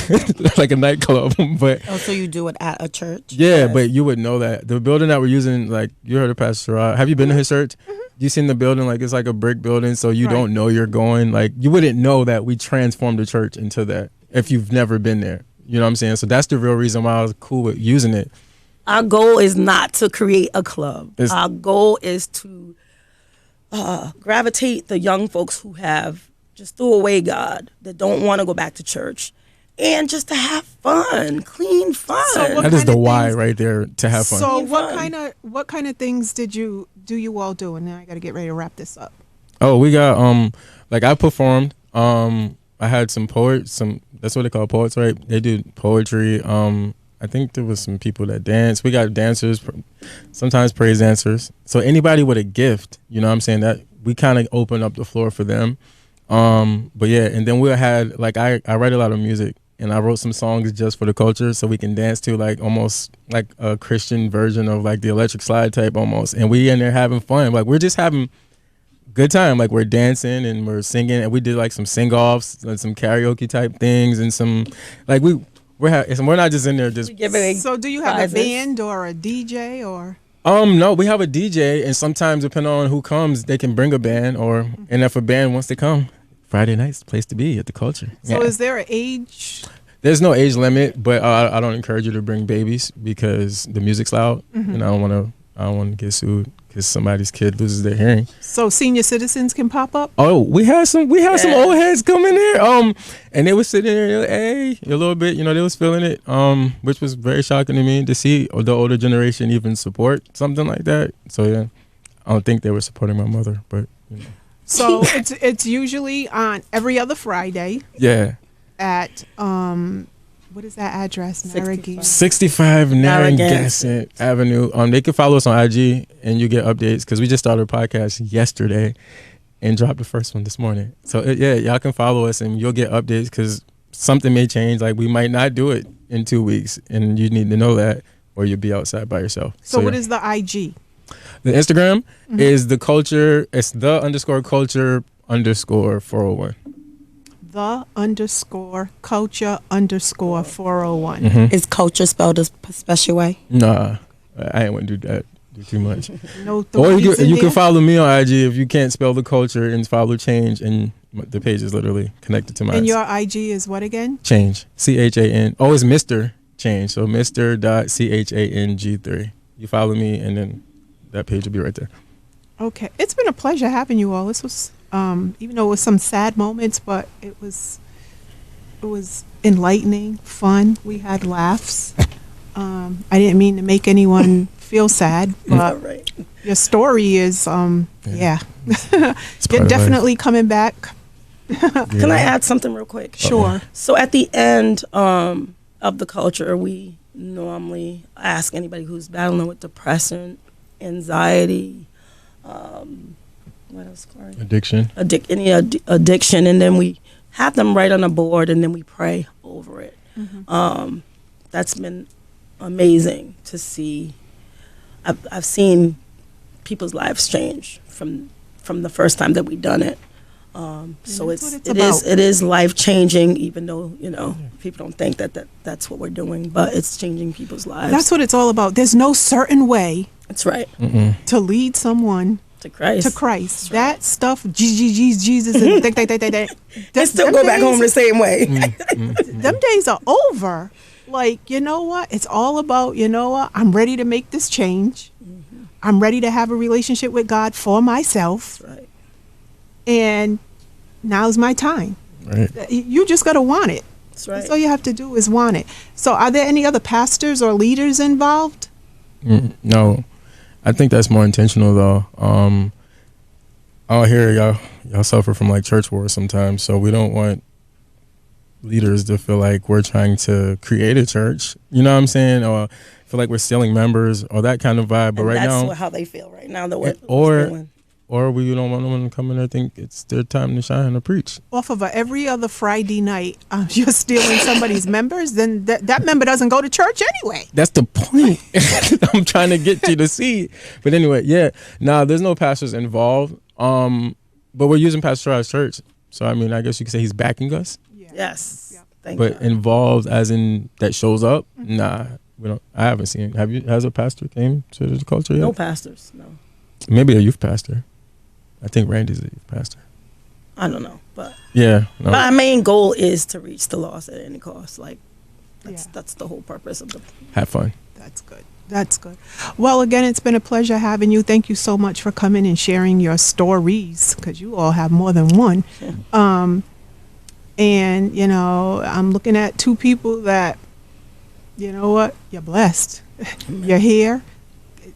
like a nightclub. But Oh, so you do it at a church? yeah, Yes. but you would know that the building that we're using, like you heard of Pastor Sherrod. Have you been to his church? You seen the building? Like it's like a brick building, so you Right. don't know you're going. Like you wouldn't know that we transformed the church into that if you've never been there. You know what I'm saying? So that's the real reason why I was cool with using it. Our goal is not to create a club. It's- Our goal is to gravitate the young folks who have just threw away God, that don't want to go back to church, and just to have fun, clean fun. So what That is kind the of why things- right there to have fun. So Have what kind of things do you all do? And then I got to get ready to wrap this up. Oh, we got like I performed. I had some poets, that's what they call poets, right? They do poetry. I think there was some people that dance. We got dancers, sometimes praise dancers. So anybody with a gift, you know what I'm saying, that we kind of open up the floor for them. But yeah, and then we had like I write a lot of music, and I wrote some songs just for the culture so we can dance to, like almost like a Christian version of like the Electric Slide type almost. And we in there having fun. Like we're just having good time. Like we're dancing and we're singing, and we did like some sing-offs and some karaoke type things, and some like we're not just in there just We give it So do you have prizes. a band or a DJ or? no, we have a DJ, and sometimes depending on who comes, they can bring a band, or and if a band wants to come, Friday night's the place to be at the culture. So Yeah. is there an age? There's no age limit, but I don't encourage you to bring babies because the music's loud, and I don't want to get sued because somebody's kid loses their hearing. So senior citizens can pop up? Oh, we had some old heads come in there, and they was sitting there, hey, a little bit, they was feeling it, which was very shocking to me to see the older generation even support something like that. So yeah, I don't think they were supporting my mother, but So it's usually on every other Friday Yeah. at what is that address? 65 Narragansett Narragansett Avenue. They can follow us on IG and you get updates because we just started a podcast yesterday and dropped the first one this morning. So yeah, y'all can follow us and you'll get updates because something may change. Like we might not do it in 2 weeks and you need to know that or you'll be outside by yourself. So what yeah. is the IG? The Instagram is the culture. It's the _culture _401. The _culture _401. Is culture spelled a special way? Nah, I ain't want to do too much. No Or you threes in can there? follow me on IG if you can't spell the culture and follow Change, and the page is literally connected to mine. And your IG is what again? Change, CHAN. Oh, it's Mr. Change. So Mr.CHANG3. You follow me, and then that page will be right there. Okay. It's been a pleasure having you all. This was even though it was some sad moments, but it was enlightening, fun. We had laughs. I didn't mean to make anyone feel sad, but Right. your story is yeah. It's part You're of definitely coming back. life. Can I add something real quick? Sure. So at the end of the culture, we normally ask anybody who's battling with depression, anxiety, what else, Corey? Addiction. Addiction, and then we have them write on a board, and then we pray over it. That's been amazing to see. I've seen people's lives change from the first time that we done it. So that's what it it's is life changing, even though people don't think that's what we're doing, but it's changing people's lives. That's what it's all about. There's no certain way That's right. to lead someone To Christ. to Christ. That stuff, Jesus, and They still go back home the same way. Them days are over. Like, you know what? It's all about, you know what? I'm ready to make this change. I'm ready to have a relationship with God for myself. That's right. And now's my time. Right. You just got to want it. That's right. That's all you have to do is want it. So are there any other pastors or leaders involved? No, I think that's more intentional though. Out here, y'all suffer from like church wars sometimes, so we don't want leaders to feel like we're trying to create a church. You know what I'm saying? Or feel like we're stealing members or that kind of vibe. But And right that's now, how they feel right now. That we're or feeling. or we don't want them to come in there and think it's their time to shine or preach. Off of every other Friday night, you're stealing somebody's members, then that member doesn't go to church anyway. That's the point I'm trying to get you to see. But anyway, yeah. There's no pastors involved. But we're using Pastor Charles Church. So, I mean, I guess you could say he's backing us. Yes. Yeah. Thank But God. involved as in that shows up? Nah. We don't. I haven't seen. Has a pastor came to the culture yet? No pastors. No. Maybe a youth pastor. I think Randy's a youth pastor. I don't know. But Yeah. No. our main goal is to reach the lost at any cost. Like, Yeah. that's the whole purpose of the. Have fun. That's good. That's good. Well, again, it's been a pleasure having you. Thank you so much for coming and sharing your stories, because you all have more than one. And, you know, I'm looking at two people that, you know what, you're blessed. You're here.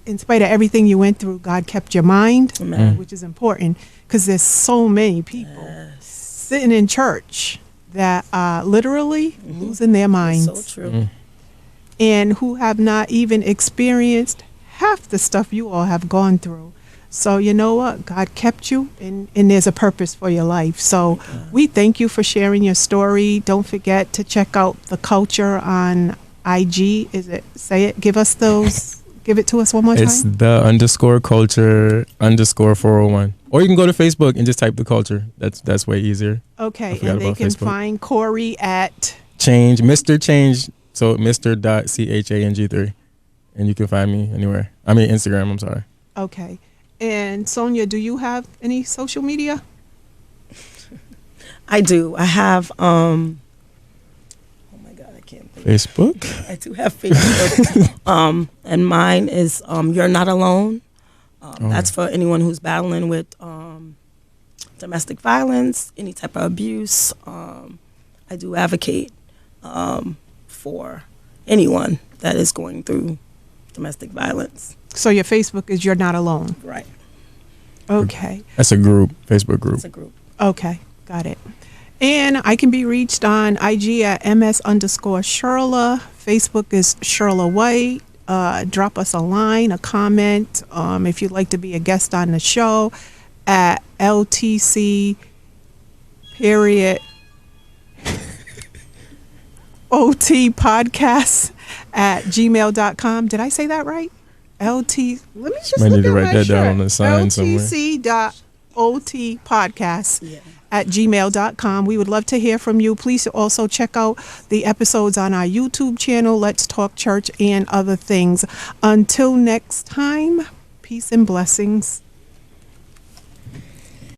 In spite of everything you went through, God kept your mind, Amen. which is important, because there's so many people sitting in church that are literally losing their minds, So true. and who have not even experienced half the stuff you all have gone through. So you know what? God kept you, and there's a purpose for your life. So we thank you for sharing your story. Don't forget to check out the culture on IG. Is it? Say it. Give us those. Give it to us one more It's time. the _culture _401. Or you can go to Facebook and just type the culture. That's way easier. I Okay, forgot and they about can Facebook. find Corey at. Change, Mr. Change. So Mr.CHANG3. And you can find me anywhere. I mean, Instagram, I'm sorry. Okay, and Sonya, do you have any social media? I do. I have. Oh my God, I can't think. Facebook? I do have Facebook. And mine is You're Not Alone. That's for anyone who's battling with domestic violence, any type of abuse. I do advocate for anyone that is going through domestic violence. So your Facebook is You're Not Alone. Right. Okay. That's a group, Facebook group. It's a group. Okay. Got it. And I can be reached on IG at ms_Sherla. Facebook is Sherla White. Drop us a line, a comment, if you'd like to be a guest on the show at LTC period OT podcast at gmail.com. Did I say that right? LT. Let me just Might look need to at write my that down shirt. on the sign somewhere. LTC.OT podcast Yeah. at gmail.com. We would love to hear from you. Please also check out the episodes on our YouTube channel, Let's Talk Church, and other things. Until next time, peace and blessings.